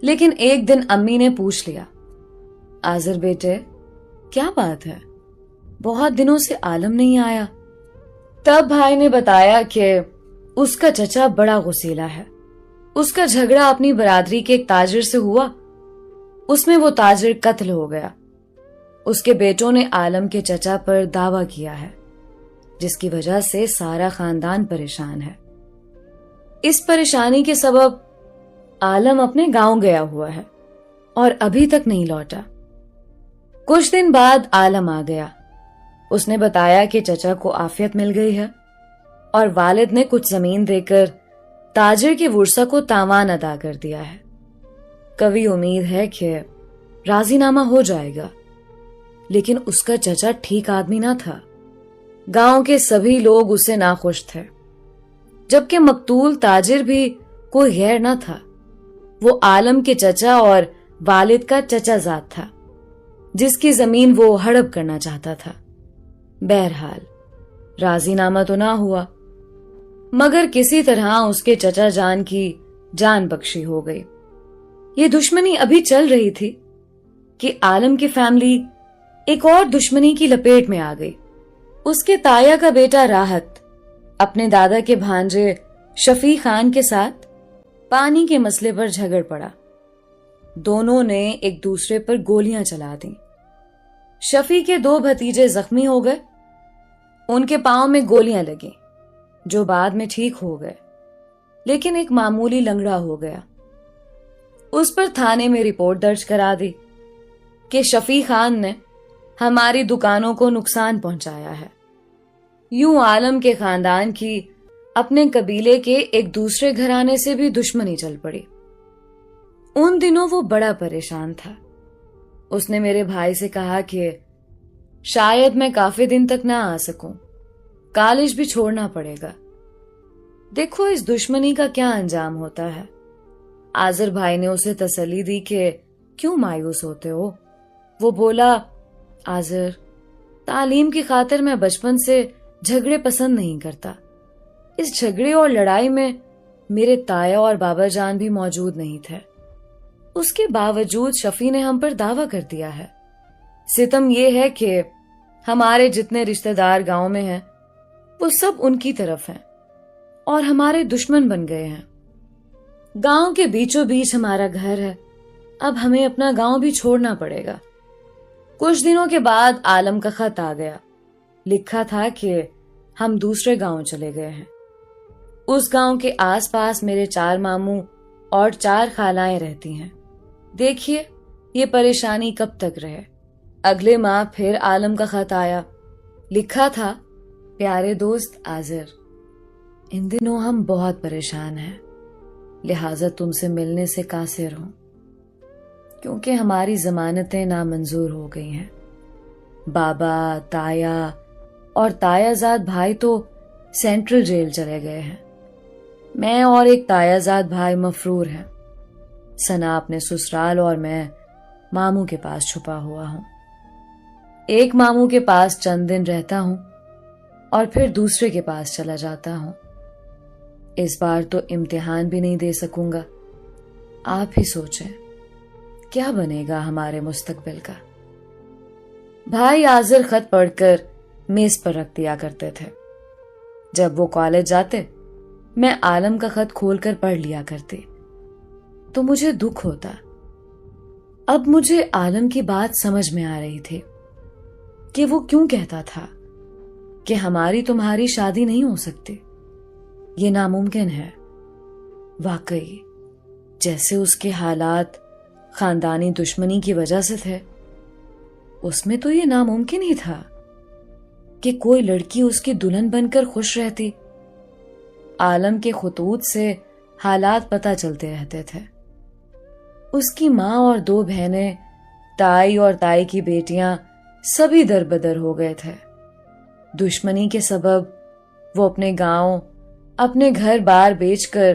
لیکن ایک دن امی نے پوچھ لیا، آذر بیٹے کیا بات ہے، بہت دنوں سے عالم نہیں آیا؟ تب بھائی نے بتایا کہ اس کا چچا بڑا غصیلا ہے، اس کا جھگڑا اپنی برادری کے ایک تاجر سے ہوا، اس میں وہ تاجر قتل ہو گیا۔ اس کے بیٹوں نے عالم کے چچا پر دعویٰ کیا ہے، جس کی وجہ سے سارا خاندان پریشان ہے۔ اس پریشانی کے سبب عالم اپنے گاؤں گیا ہوا ہے اور ابھی تک نہیں لوٹا۔ کچھ دن بعد عالم آ گیا۔ اس نے بتایا کہ چچا کو عافیت مل گئی ہے اور والد نے کچھ زمین دے کر تاجر کے ورثہ کو تاوان ادا کر دیا ہے۔ کبھی امید ہے کہ راضی نامہ ہو جائے گا، لیکن اس کا چچا ٹھیک آدمی نہ تھا۔ گاؤں کے سبھی لوگ اسے ناخوش تھے، جبکہ مقتول تاجر بھی کوئی غیر نہ تھا، وہ عالم کے چچا اور والد کا چچا زاد تھا، جس کی زمین وہ ہڑپ کرنا چاہتا تھا۔ بہرحال راضی نامہ تو نہ ہوا، مگر کسی طرح اس کے چچا جان کی جان بخشی ہو گئی۔ یہ دشمنی ابھی چل رہی تھی کہ عالم کی فیملی ایک اور دشمنی کی لپیٹ میں آ گئی۔ اس کے تایا کا بیٹا راحت اپنے دادا کے بھانجے شفیع خان کے ساتھ پانی کے مسئلے پر جھگڑ پڑا۔ دونوں نے ایک دوسرے پر گولیاں چلا دیں۔ شفیع کے 2 بھتیجے زخمی ہو گئے، ان کے پاؤں میں گولیاں لگیں جو بعد میں ٹھیک ہو گئے، لیکن ایک معمولی لنگڑا ہو گیا۔ اس پر تھانے میں رپورٹ درج کرا دی کہ شفیع خان نے ہماری دکانوں کو نقصان پہنچایا ہے۔ یوں عالم کے خاندان کی اپنے قبیلے کے ایک دوسرے گھرانے سے بھی دشمنی چل پڑی۔ ان دنوں وہ بڑا پریشان تھا۔ اس نے میرے بھائی سے کہا کہ شاید میں کافی دن تک نہ آ سکوں، کالج بھی چھوڑنا پڑے گا۔ دیکھو اس دشمنی کا کیا انجام ہوتا ہے۔ آذر بھائی نے اسے تسلی دی کہ کیوں مایوس ہوتے ہو؟ وہ بولا، آذر، تعلیم کی خاطر میں بچپن سے جھگڑے پسند نہیں کرتا۔ اس جھگڑے اور لڑائی میں میرے تایا اور بابا جان بھی موجود نہیں تھے۔ اس کے باوجود شفیع نے ہم پر دعویٰ کر دیا ہے۔ ستم یہ ہے کہ ہمارے جتنے رشتہ دار گاؤں میں ہیں وہ سب ان کی طرف ہیں اور ہمارے دشمن بن گئے ہیں۔ گاؤں کے بیچوں بیچ ہمارا گھر ہے، اب ہمیں اپنا گاؤں بھی چھوڑنا پڑے گا۔ کچھ دنوں کے بعد عالم کا خط آ گیا، لکھا تھا کہ ہم دوسرے گاؤں چلے گئے ہیں۔ اس گاؤں کے آس پاس میرے 4 ماموں اور 4 خالائیں رہتی ہیں۔ دیکھیے یہ پریشانی کب تک رہے۔ اگلے ماہ پھر عالم کا خط آیا، لکھا تھا، پیارے دوست آذر، ان دنوں ہم بہت پریشان ہیں، لہٰذا تم سے ملنے سے قاصر ہوں، کیونکہ ہماری ضمانتیں نامنظور ہو گئی ہیں۔ بابا، تایا اور تایا زاد بھائی تو سینٹرل جیل چلے گئے ہیں۔ میں اور ایک تایا زاد بھائی مفرور ہیں۔ ثنا اپنے سسرال اور میں ماموں کے پاس چھپا ہوا ہوں۔ ایک ماموں کے پاس چند دن رہتا ہوں اور پھر دوسرے کے پاس چلا جاتا ہوں۔ اس بار تو امتحان بھی نہیں دے سکوں گا۔ آپ ہی سوچیں کیا بنے گا ہمارے مستقبل کا۔ بھائی آذر خط پڑھ کر میز پر رکھ دیا کرتے تھے۔ جب وہ کالج جاتے میں عالم کا خط کھول کر پڑھ لیا کرتی تو مجھے دکھ ہوتا۔ اب مجھے عالم کی بات سمجھ میں آ رہی تھی کہ وہ کیوں کہتا تھا کہ ہماری تمہاری شادی نہیں ہو سکتی، یہ ناممکن ہے۔ واقعی جیسے اس کے حالات خاندانی دشمنی کی وجہ سے تھے، اس میں تو یہ ناممکن ہی تھا کہ کوئی لڑکی اس کی دلہن بن کر خوش رہتی۔ عالم کے خطوط سے حالات پتہ چلتے رہتے تھے۔ اس کی ماں اور 2 بہنیں، تائی اور تائی کی بیٹیاں سبھی در بدر ہو گئے تھے۔ دشمنی کے سبب وہ اپنے گاؤں، اپنے گھر بار بیچ کر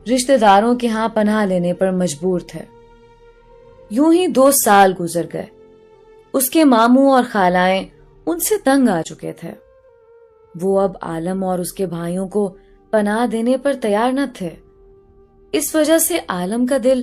رشتہ داروں کے ہاں پناہ لینے پر مجبور تھے۔ یوں ہی 2 سال گزر گئے۔ اس کے ماموں اور خالائیں ان سے تنگ آ چکے تھے۔ وہ اب عالم اور اس کے بھائیوں کو پناہ دینے پر تیار نہ تھے۔ اس وجہ سے عالم کا دل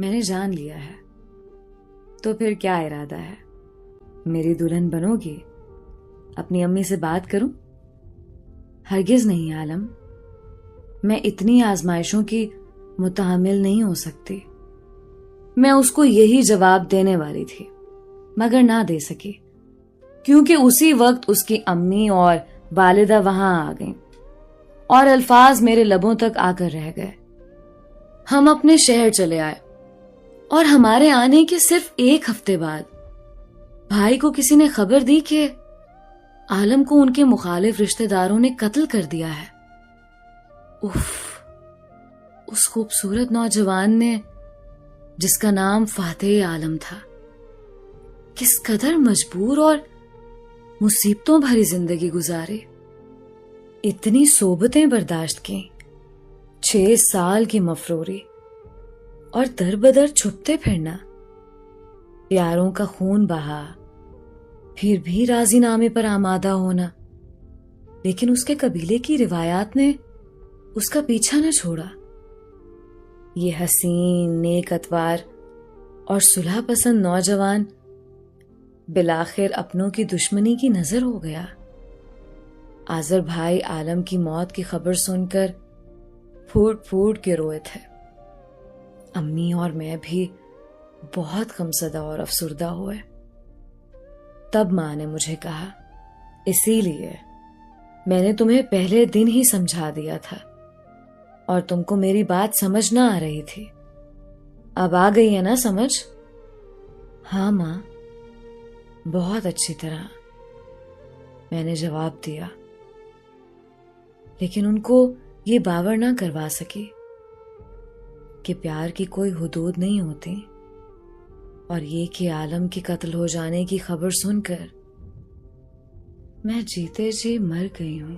میں نے جان لیا ہے. تو پھر کیا ارادہ ہے؟ میری دلہن بنو گی؟ اپنی امی سے بات کروں؟ ہرگز نہیں عالم. میں اتنی آزمائشوں کی متحمل نہیں ہو سکتی. میں اس کو یہی جواب دینے والی تھی مگر نہ دے سکی کیونکہ اسی وقت اس کی امی اور والدہ وہاں آ گئیں اور الفاظ میرے لبوں تک آ کر رہ گئے. ہم اپنے شہر چلے آئے اور ہمارے آنے کے صرف 1 ہفتے بعد بھائی کو کسی نے خبر دی کہ عالم کو ان کے مخالف رشتہ داروں نے قتل کر دیا ہے. اف! اس خوبصورت نوجوان نے جس کا نام فاتح عالم تھا کس قدر مجبور اور مصیبتوں بھری زندگی گزاری. اتنی صحبتیں برداشت کی، 6 سال کی مفروری اور در بدر چھپتے پھرنا، پیاروں کا خون بہا، پھر بھی راضی نامے پر آمادہ ہونا. لیکن اس کے قبیلے کی روایات نے اس کا پیچھا نہ چھوڑا. یہ حسین، نیک اتوار اور صلح پسند نوجوان بالآخر اپنوں کی دشمنی کی نظر ہو گیا. آذر بھائی عالم کی موت کی خبر سن کر پھوٹ پھوٹ کے روئے تھے. امی اور میں بھی بہت غمزدہ اور افسردہ ہوئے. تب ماں نے مجھے کہا، اسی لیے میں نے تمہیں پہلے دن ہی سمجھا دیا تھا اور تم کو میری بات سمجھ نہ آ رہی تھی. اب آ گئی ہے نا سمجھ؟ ہاں ماں، بہت اچھی طرح، میں نے جواب دیا. لیکن ان کو یہ باور نہ کروا سکی کہ پیار کی کوئی حدود نہیں ہوتی اور یہ کہ عالم کے قتل ہو جانے کی خبر سن کر میں جیتے جی مر گئی ہوں.